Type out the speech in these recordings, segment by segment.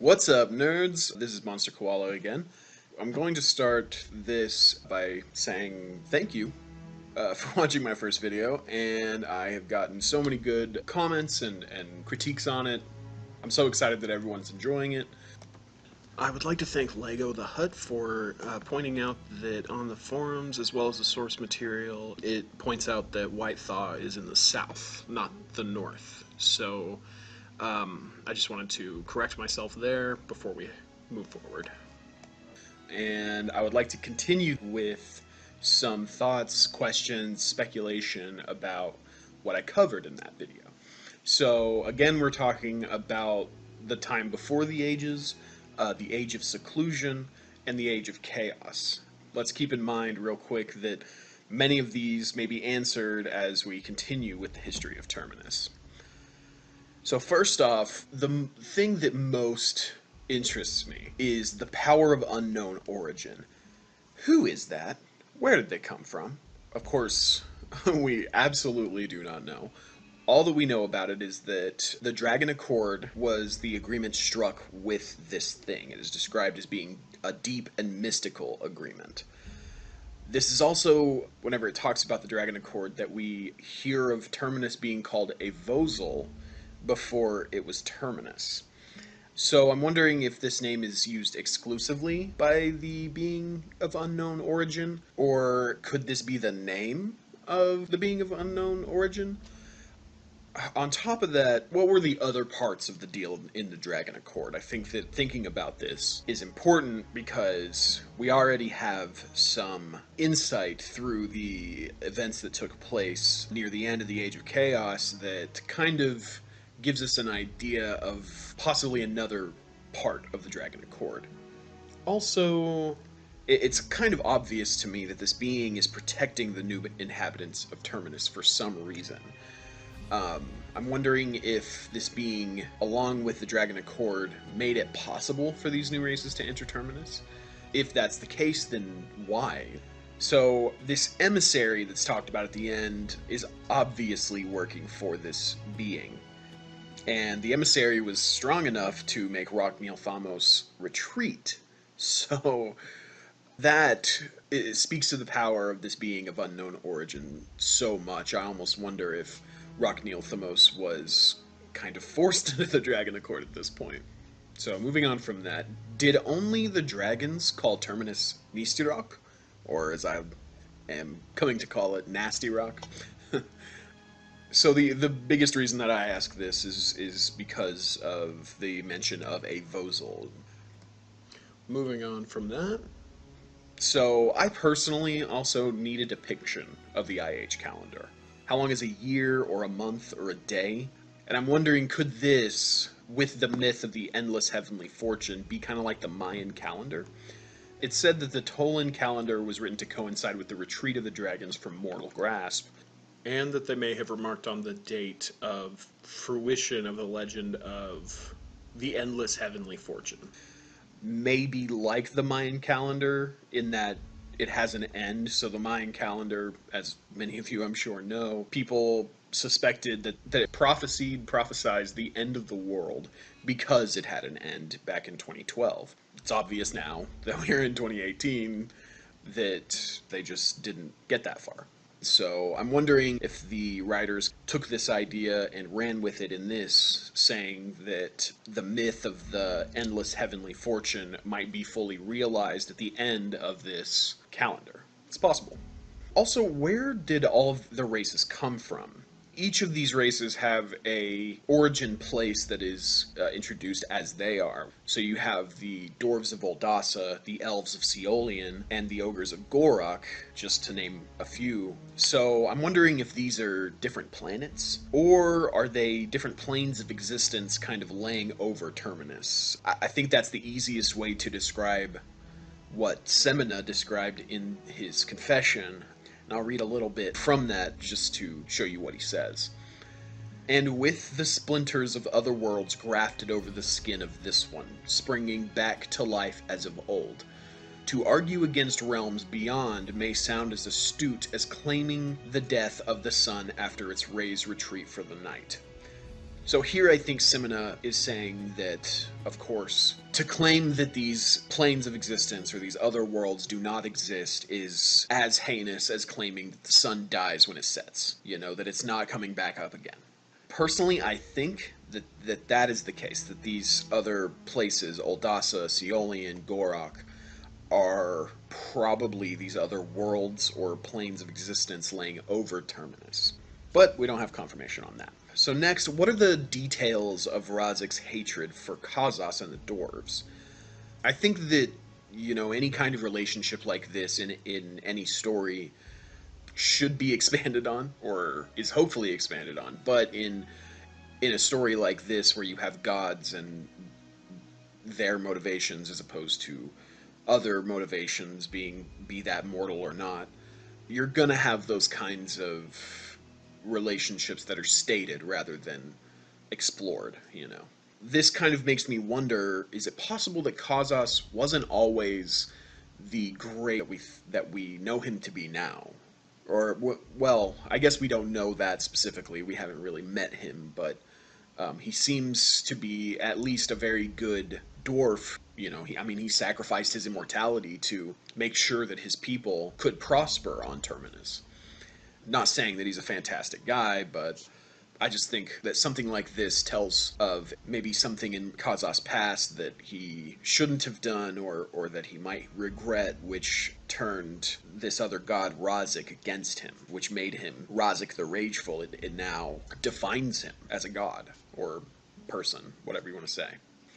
What's up, nerds? This is MonsterKoala again. I'm going to start this by saying thank you for watching my first video, and I have gotten so many good comments and critiques on it. I'm so excited that everyone's enjoying it. I would like to thank Lego the Hut for pointing out that on the forums, as well as the source material, it points out that White Thaw is in the south, not the north. So I just wanted to correct myself there before we move forward. And I would like to continue with some thoughts, questions, speculation about what I covered in that video. So again, we're talking about the time before the ages, the age of seclusion, and the age of chaos. Let's keep in mind real quick that many of these may be answered as we continue with the history of Terminus. So first off, the thing that most interests me is the power of unknown origin. Who is that? Where did they come from? Of course, we absolutely do not know. All that we know about it is that the Dragon Accord was the agreement struck with this thing. It is described as being a deep and mystical agreement. This is also, whenever it talks about the Dragon Accord, that we hear of Terminus being called a Vosel before it was Terminus. So I'm wondering if this name is used exclusively by the Being of Unknown Origin, or could this be the name of the Being of Unknown Origin? On top of that, what were the other parts of the deal in the Dragon Accord? I think that thinking about this is important because we already have some insight through the events that took place near the end of the Age of Chaos that kind of gives us an idea of possibly another part of the Dragon Accord. Also, it's kind of obvious to me that this being is protecting the new inhabitants of Terminus for some reason. I'm wondering if this being, along with the Dragon Accord, made it possible for these new races to enter Terminus. If that's the case, then why? So this emissary that's talked about at the end is obviously working for this being. And the emissary was strong enough to make Rhazik Thamos retreat. So that speaks to the power of this being of unknown origin so much. I almost wonder if Rhazik Thamos was kind of forced into the Dragon Accord at this point. So moving on from that, did only the dragons call Terminus Nhystyrrok? Or as I am coming to call it, Nasty Rock? So the biggest reason that I ask this is because of the mention of a Vosel. Moving on from that. So I personally also need a depiction of the IH calendar. How long is a year or a month or a day? And I'm wondering, could this, with the myth of the endless heavenly fortune, be kind of like the Mayan calendar? It's said that the Tolan calendar was written to coincide with the retreat of the dragons from mortal grasp, and that they may have remarked on the date of fruition of the legend of the endless heavenly fortune. Maybe like the Mayan calendar, in that it has an end. So the Mayan calendar, as many of you I'm sure know, people suspected that it prophesied the end of the world because it had an end back in 2012. It's obvious now that we're in 2018 that they just didn't get that far. So I'm wondering if the writers took this idea and ran with it in this, saying that the myth of the endless heavenly fortune might be fully realized at the end of this calendar. It's possible. Also, where did all of the races come from? Each of these races have a origin place that is introduced as they are. So you have the Dwarves of Oldasa, the Elves of Seolian, and the Ogres of Gorok, just to name a few. So I'm wondering if these are different planets, or are they different planes of existence kind of laying over Terminus? I think that's the easiest way to describe what Semina described in his confession. And I'll read a little bit from that just to show you what he says. And with the splinters of other worlds grafted over the skin of this one, springing back to life as of old. To argue against realms beyond may sound as astute as claiming the death of the sun after its rays retreat for the night. So here I think Simina is saying that, of course, to claim that these planes of existence or these other worlds do not exist is as heinous as claiming that the sun dies when it sets, that it's not coming back up again. Personally, I think that is the case, that these other places, Oldasa, Seolian, Gorok, are probably these other worlds or planes of existence laying over Terminus. But we don't have confirmation on that. So next, what are the details of Rhazik's hatred for Kazas and the Dwarves? I think that, any kind of relationship like this in any story should be expanded on, or is hopefully expanded on, but in a story like this where you have gods and their motivations as opposed to other motivations be that mortal or not, you're gonna have those kinds of relationships that are stated rather than explored, This kind of makes me wonder, is it possible that Kazas wasn't always the great that we know him to be now? Or, well, I guess we don't know that specifically. We haven't really met him, but he seems to be at least a very good dwarf. He sacrificed his immortality to make sure that his people could prosper on Terminus. Not saying that he's a fantastic guy, but I just think that something like this tells of maybe something in Kazas' past that he shouldn't have done or that he might regret, which turned this other god Rhazik against him, which made him Rhazik the Rageful. It now defines him as a god or person, whatever you want to say.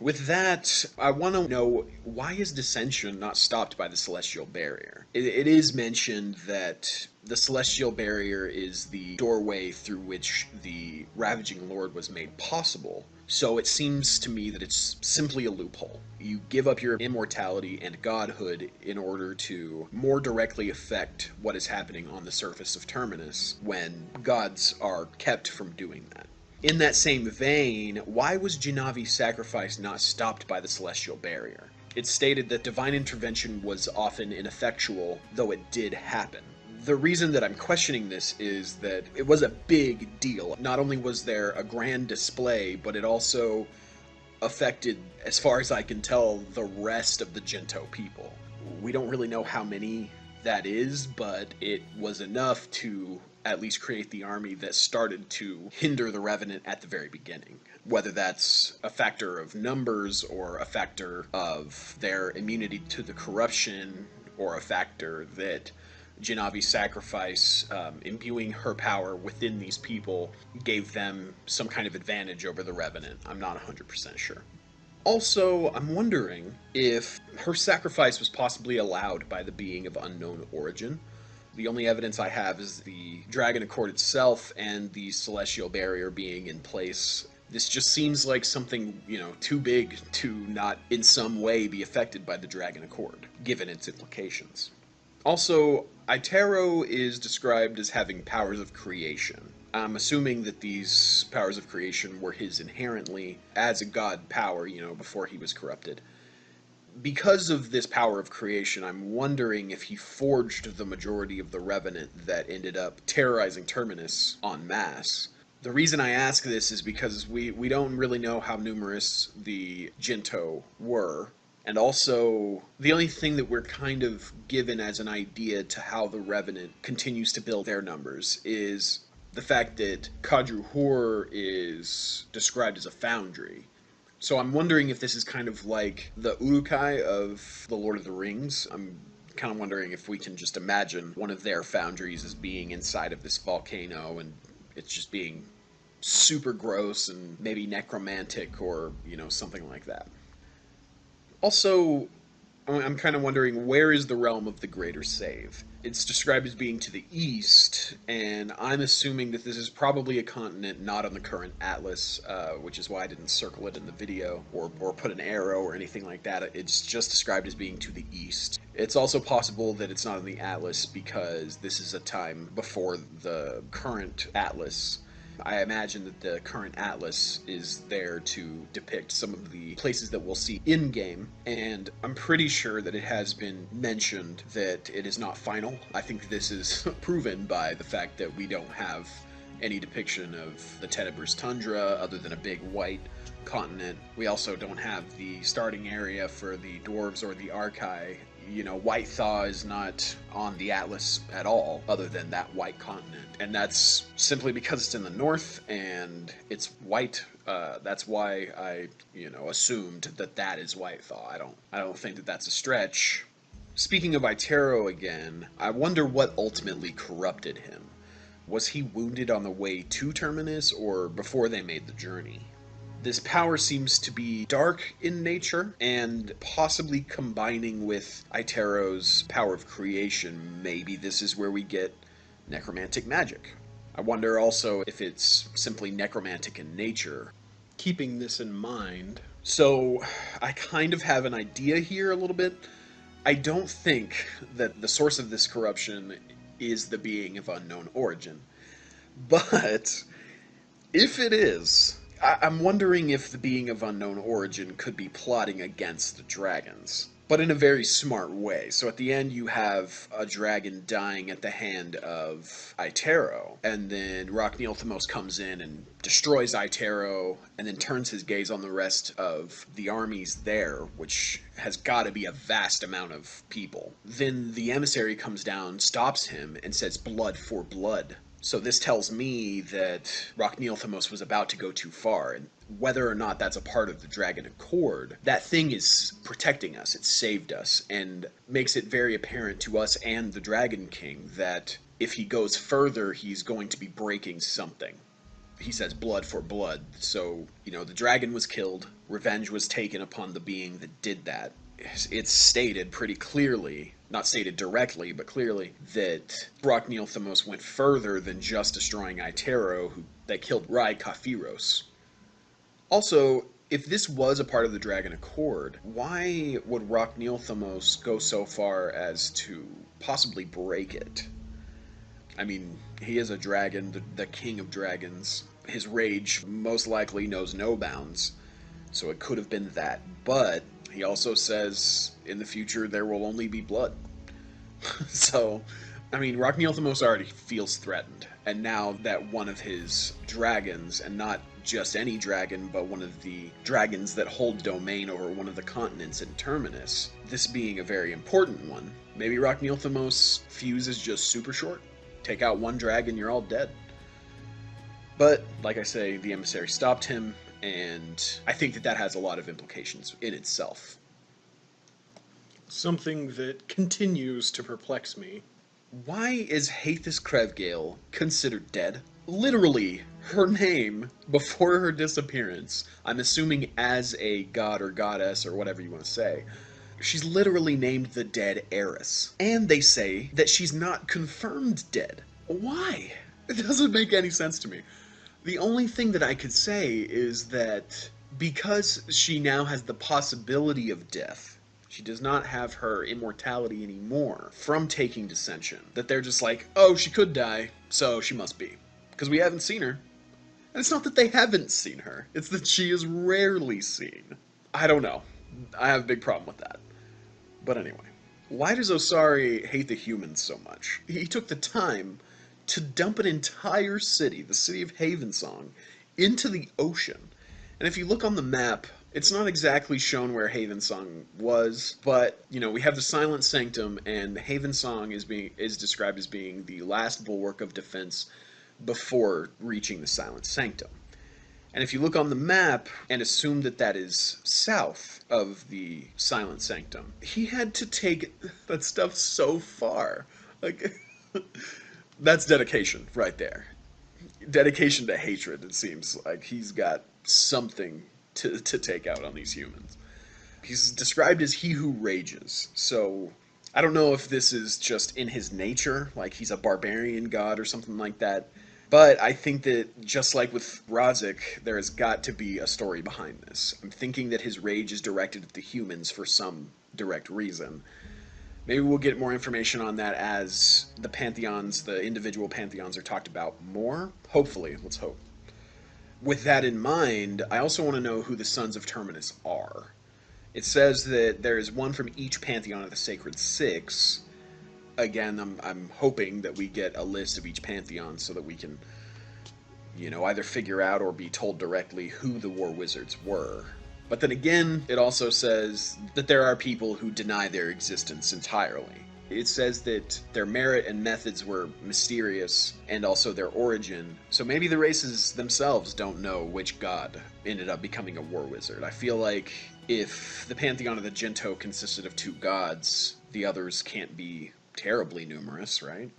With that, I want to know, why is dissension not stopped by the Celestial Barrier? It is mentioned that the Celestial Barrier is the doorway through which the Ravaging Lord was made possible, so it seems to me that it's simply a loophole. You give up your immortality and godhood in order to more directly affect what is happening on the surface of Terminus when gods are kept from doing that. In that same vein, why was Jinavi's sacrifice not stopped by the Celestial Barrier? It's stated that divine intervention was often ineffectual, though it did happen. The reason that I'm questioning this is that it was a big deal. Not only was there a grand display, but it also affected, as far as I can tell, the rest of the Jinto people. We don't really know how many that is, but it was enough to at least create the army that started to hinder the Revenant at the very beginning. Whether that's a factor of numbers or a factor of their immunity to the corruption, or a factor that Jinavi's sacrifice, imbuing her power within these people, gave them some kind of advantage over the Revenant. I'm not 100% sure. Also, I'm wondering if her sacrifice was possibly allowed by the Being of Unknown Origin. The only evidence I have is the Dragon Accord itself and the Celestial Barrier being in place. This just seems like something, too big to not in some way be affected by the Dragon Accord, given its implications. Also, Aitero is described as having powers of creation. I'm assuming that these powers of creation were his inherently as a god power, before he was corrupted. Because of this power of creation, I'm wondering if he forged the majority of the Revenant that ended up terrorizing Terminus en masse. The reason I ask this is because we don't really know how numerous the Jinto were, and also the only thing that we're kind of given as an idea to how the Revenant continues to build their numbers is the fact that Kadruhur is described as a foundry. So I'm wondering if this is kind of like the Urukai of the Lord of the Rings. I'm kind of wondering if we can just imagine one of their foundries as being inside of this volcano and it's just being super gross and maybe necromantic or, something like that. Also, I'm kind of wondering, where is the realm of the Greater Save? It's described as being to the east, and I'm assuming that this is probably a continent not on the current atlas, which is why I didn't circle it in the video, or put an arrow or anything like that. It's just described as being to the east. It's also possible that it's not on the atlas because this is a time before the current atlas. I imagine that the current atlas is there to depict some of the places that we'll see in-game, and I'm pretty sure that it has been mentioned that it is not final. I think this is proven by the fact that we don't have any depiction of the Tenebrous Tundra other than a big white continent. We also don't have the starting area for the Dwarves or the Archai. White Thaw is not on the Atlas at all, other than that white continent. And that's simply because it's in the north and it's white. That's why I, assumed that is White Thaw. I don't think that that's a stretch. Speaking of Aetero again, I wonder what ultimately corrupted him. Was he wounded on the way to Terminus or before they made the journey? This power seems to be dark in nature, and possibly combining with Aetero's power of creation, maybe this is where we get necromantic magic. I wonder also if it's simply necromantic in nature. Keeping this in mind, so I kind of have an idea here a little bit. I don't think that the source of this corruption is the Being of Unknown Origin, but if it is, I'm wondering if the Being of Unknown Origin could be plotting against the dragons, but in a very smart way. So at the end you have a dragon dying at the hand of Aetero, and then Rhok-Neil-Thymos comes in and destroys Aetero, and then turns his gaze on the rest of the armies there, which has got to be a vast amount of people. Then the emissary comes down, stops him, and says, "Blood for blood." So this tells me that Rhok-Neil-Thymos was about to go too far, and whether or not that's a part of the Dragon Accord, that thing is protecting us, it saved us, and makes it very apparent to us and the Dragon King that if he goes further, he's going to be breaking something. He says blood for blood, so, the dragon was killed, revenge was taken upon the being that did that. It's stated pretty clearly, not stated directly, but clearly, that Rhok-Neil-Thymos went further than just destroying Aetero, that killed Rhazik. Also, if this was a part of the Dragon Accord, why would Rhok-Neil-Thymos go so far as to possibly break it? I mean, he is a dragon, the king of dragons. His rage most likely knows no bounds, so it could have been that, but he also says in the future there will only be blood. So, I mean, Rhok-Neil-Thymos already feels threatened, and now that one of his dragons, and not just any dragon, but one of the dragons that hold domain over one of the continents in Terminus, this being a very important one, maybe Rhok-Neil-Thymos' fuse is just super short. Take out one dragon, you're all dead. But, like I say, the emissary stopped him, and I think that has a lot of implications in itself. Something that continues to perplex me. Why is Haethus-Krevgejl considered dead? Literally, her name, before her disappearance, I'm assuming as a god or goddess or whatever you want to say, she's literally named the Dead Heiress. And they say that she's not confirmed dead. Why? It doesn't make any sense to me. The only thing that I could say is that because she now has the possibility of death, she does not have her immortality anymore from taking Dissension, that they're just like, oh, she could die, so she must be. Because we haven't seen her. And it's not that they haven't seen her, it's that she is rarely seen. I don't know. I have a big problem with that. But anyway, why does Ossari hate the humans so much? He took the time to dump an entire city, the city of Havensong, into the ocean. And if you look on the map, it's not exactly shown where Havensong was, but, we have the Silent Sanctum, and Havensong is described as being the last bulwark of defense before reaching the Silent Sanctum. And if you look on the map and assume that is south of the Silent Sanctum, he had to take that stuff so far. That's dedication right there. Dedication to hatred, it seems like he's got something to take out on these humans. He's described as he who rages, so I don't know if this is just in his nature, like he's a barbarian god or something like that, but I think that just like with Rhazik, there has got to be a story behind this. I'm thinking that his rage is directed at the humans for some direct reason. Maybe we'll get more information on that as the pantheons, the individual pantheons, are talked about more. Hopefully, let's hope. With that in mind, I also want to know who the Sons of Terminus are. It says that there is one from each pantheon of the Sacred Six. Again, I'm hoping that we get a list of each pantheon so that we can either figure out or be told directly who the war wizards were. But then again, it also says that there are people who deny their existence entirely. It says that their merit and methods were mysterious, and also their origin. So maybe the races themselves don't know which god ended up becoming a war wizard. I feel like if the Pantheon of the Jinto consisted of 2 gods, the others can't be terribly numerous, right?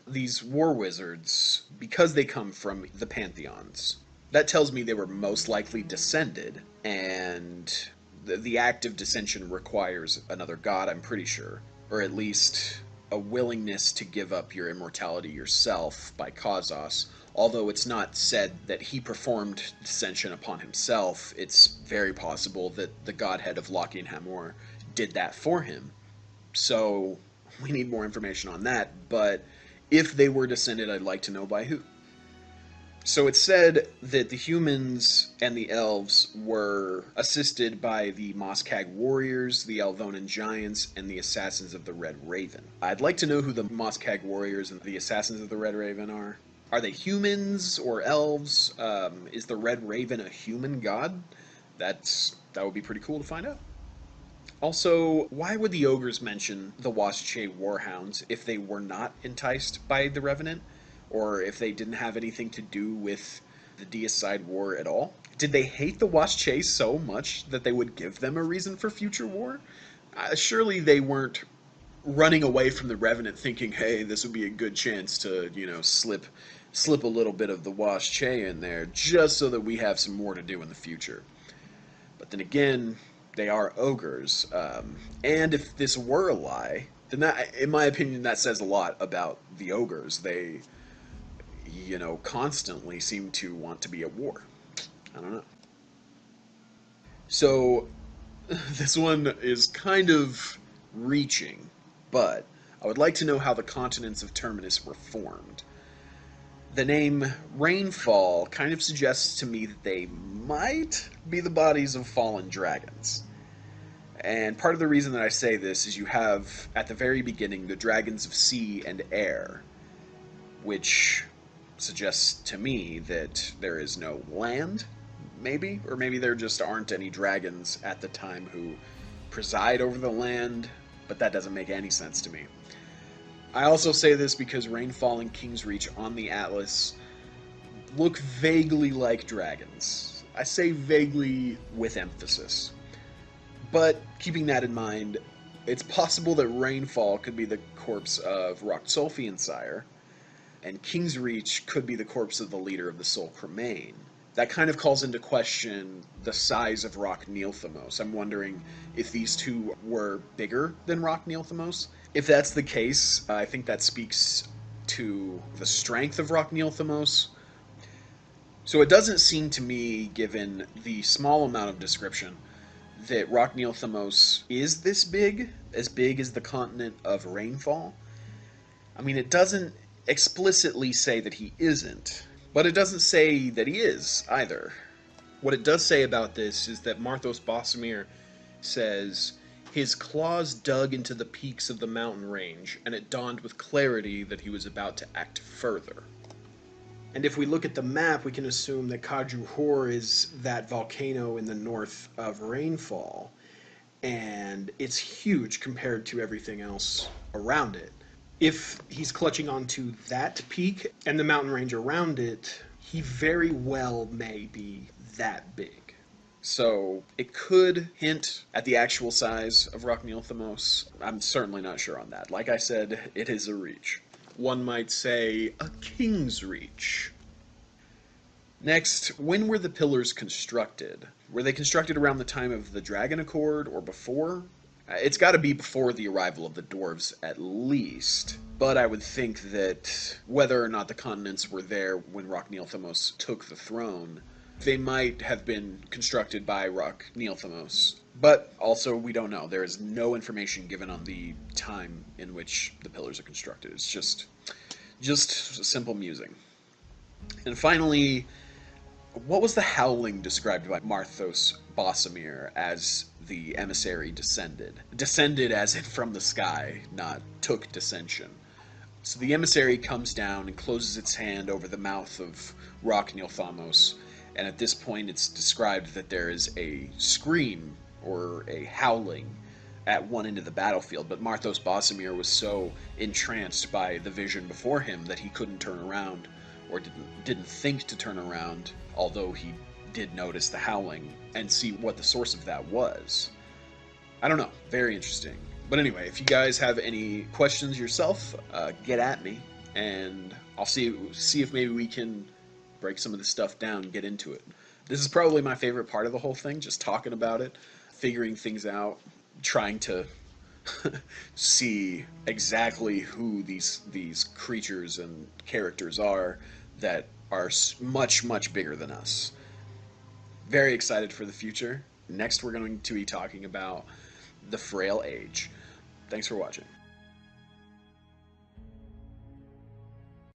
These war wizards, because they come from the pantheons, that tells me they were most likely descended, and the act of dissension requires another god, I'm pretty sure, or at least a willingness to give up your immortality yourself by Kazos. Although it's not said that he performed dissension upon himself, it's very possible that the godhead of Loki and Hamor did that for him. So we need more information on that, but if they were descended, I'd like to know by who. So it's said that the humans and the elves were assisted by the Moskag warriors, the Elvonan giants, and the assassins of the Red Raven. I'd like to know who the Moskag warriors and the assassins of the Red Raven are. Are they humans or elves? Is the Red Raven a human god? That would be pretty cool to find out. Also, why would the Ogres mention the Wos Che Warhounds if they were not enticed by the Revenant? Or if they didn't have anything to do with the Deicide War at all? Did they hate the Wos Che so much that they would give them a reason for future war? Surely they weren't running away from the Revenant thinking, hey, this would be a good chance to, slip a little bit of the Wos Che in there just so that we have some more to do in the future. But then again, they are ogres. And if this were a lie, then that, in my opinion, that says a lot about the ogres. They constantly seem to want to be at war. I don't know. So, this one is kind of reaching, but I would like to know how the continents of Terminus were formed. The name Rainfall kind of suggests to me that they might be the bodies of fallen dragons. And part of the reason that I say this is you have, at the very beginning, the dragons of sea and air, which suggests to me that there is no land, maybe? Or maybe there just aren't any dragons at the time who preside over the land, but that doesn't make any sense to me. I also say this because Rainfall and King's Reach on the Atlas look vaguely like dragons. I say vaguely with emphasis. But keeping that in mind, it's possible that Rainfall could be the corpse of Rock-Sulfian Sire, and King's Reach could be the corpse of the leader of the Sol Cremain. That kind of calls into question the size of Rock Neilthamos. I'm wondering if these two were bigger than Rock Neilthamos. If that's the case, I think that speaks to the strength of Rock Neilthamos. So it doesn't seem to me, given the small amount of description, that Rock Neilthamos is this big as the continent of Rainfall. I mean, it doesn't explicitly say that he isn't, but it doesn't say that he is either. What it does say about this is that Marthos Bosamir says, his claws dug into the peaks of the mountain range, and it dawned with clarity that he was about to act further. And if we look at the map, we can assume that Kaju Hor is that volcano in the north of Rainfall, and it's huge compared to everything else around it. If he's clutching onto that peak and the mountain range around it, he very well may be that big. So it could hint at the actual size of Rock Neilthamos. I'm certainly not sure on that. Like I said, it is a reach. One might say a king's reach. Next, when were the pillars constructed? Were they constructed around the time of the Dragon Accord or before? It's got to be before the arrival of the Dwarves, at least. But I would think that whether or not the continents were there when Rock Neilthamos took the throne, they might have been constructed by Rock Neilthamos. But also, we don't know. There is no information given on the time in which the pillars are constructed. It's just simple musing. And finally, what was the howling described by Marthos Bosamir as the emissary descended? Descended as in from the sky, not took dissension. So the emissary comes down and closes its hand over the mouth of Rock Nilthamos, and at this point it's described that there is a scream or a howling at one end of the battlefield, but Marthos Bosamir was so entranced by the vision before him that he couldn't turn around, or didn't think to turn around, although he did notice the howling and see what the source of that was. I don't know, very interesting. But anyway, if you guys have any questions yourself, get at me, and I'll see if maybe we can break some of this stuff down and get into it. This is probably my favorite part of the whole thing, just talking about it, figuring things out, trying to see exactly who these creatures and characters are that are much, much bigger than us. Very excited for the future. Next, we're going to be talking about the Frail Age. Thanks for watching.